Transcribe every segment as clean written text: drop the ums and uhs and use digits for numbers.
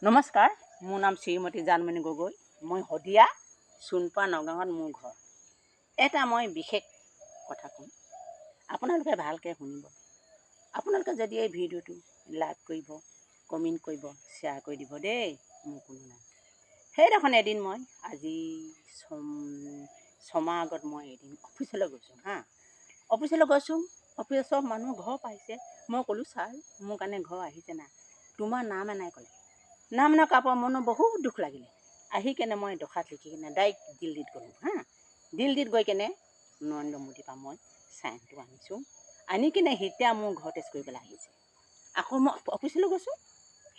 নমস্কাৰ, মোৰ নাম শ্ৰীমতী জানমণি গগৈ। মই শদিয়া চোনপা নগাঁৱত মোৰ ঘৰ। এটা মই বিশেষ কথা ক'ম, আপোনালোকে ভালকৈ শুনিব। আপোনালোকে যদি এই ভিডিঅ'টো লাইক কৰিব, কমেণ্ট কৰিব, শ্বেয়াৰ কৰি দিব দেই। মোৰ কোনো নাই। সেইদিনাখন এদিন মই আজি ছমাহ আগত মই এদিন অফিচলৈ গৈছোঁ অফিচলৈ গৈছোঁ। অফিচৰ মানুহ ঘৰ পাইছে। মই ক'লোঁ, ছাৰ মোৰ কাৰণে ঘৰ আহিছে না, তোমাৰ নাম নাই ক'লে। নাম কাপৰ মনৰ বহুত দুখ লাগিলে। আহি কেনে মই দখাত লিখি কেনে ডাইৰেক্ট দিল্লীত গ'লোঁ দিল্লীত গৈ কেনে নৰেন্দ্ৰ মোদীৰ পৰা মই চাইনটো আনিছোঁ। আনি কিনে এতিয়া মোৰ ঘৰ টেষ্ট কৰিবলৈ আহিছে। আকৌ মই অফিচলৈ গৈছোঁ,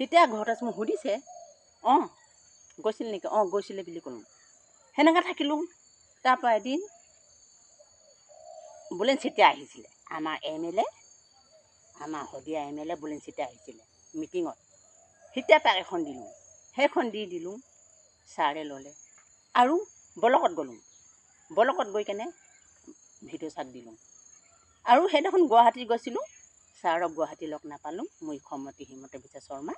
এতিয়া ঘৰ টেষ্ট মোক সুধিছে, অঁ গৈছিল নেকি? অঁ গৈছিলে বুলি ক'লোঁ। সেনেকৈ থাকিলোঁ। তাৰপৰা এদিন বুলেন চেতিয়া আহিছিলে, আমাৰ MLA, আমাৰ শদিয়া MLA বুলেন চেতিয়া আহিছিলে মিটিঙত। তেতিয়া তাক এখন দিলোঁ। সেইখন দিলোঁ, ছাৰে ল'লে। আৰু ব্লকত গ'লোঁ। ব্লকত গৈ কেনে ভিডিঅ' চাট দিলোঁ। আৰু সেইদিনাখন গুৱাহাটী গৈছিলোঁ, ছাৰক গুৱাহাটী লগ নাপালোঁ। মুখ্যমন্ত্ৰী হিমন্ত বিশ্ব শৰ্মা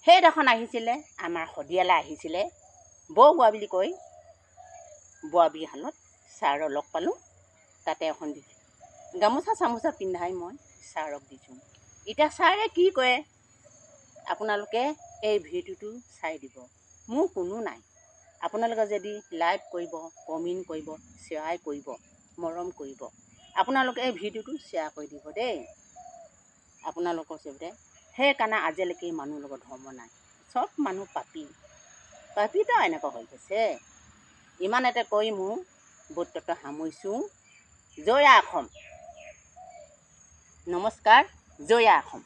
সেইদিনাখন আহিছিলে, আমাৰ শদিয়ালৈ আহিছিলে। বৰগুৱা বুলি কয়, বোৱাবিহালত ছাৰক লগ পালোঁ। তাতে এখন দিছোঁ, গামোচা চামোচা পিন্ধাই মই ছাৰক দিছোঁ। এতিয়া ছাৰে কি কয় আপোনালোকে এই ভিডিঅ'টো চাই দিব। মোৰ কোনো নাই। আপোনালোকে যদি লাইক কৰিব, কমেণ্ট কৰিব, শ্বেয়াৰ কৰিব, মৰম কৰিব, আপোনালোকে এই ভিডিঅ'টো শ্বেয়াৰ কৰি দিব দেই। আপোনালোকৰ চবতে সেইকাৰণে আজিলৈকে মানুহৰ লগত ধৰ্ম নাই। চব মানুহ পাপীতো এনেকুৱা হৈ গৈছে। ইমানতে কৈ মোৰ বক্তব্য সামৰিছোঁ। জয় আই অসম। নমস্কাৰ, জয় আই অসম।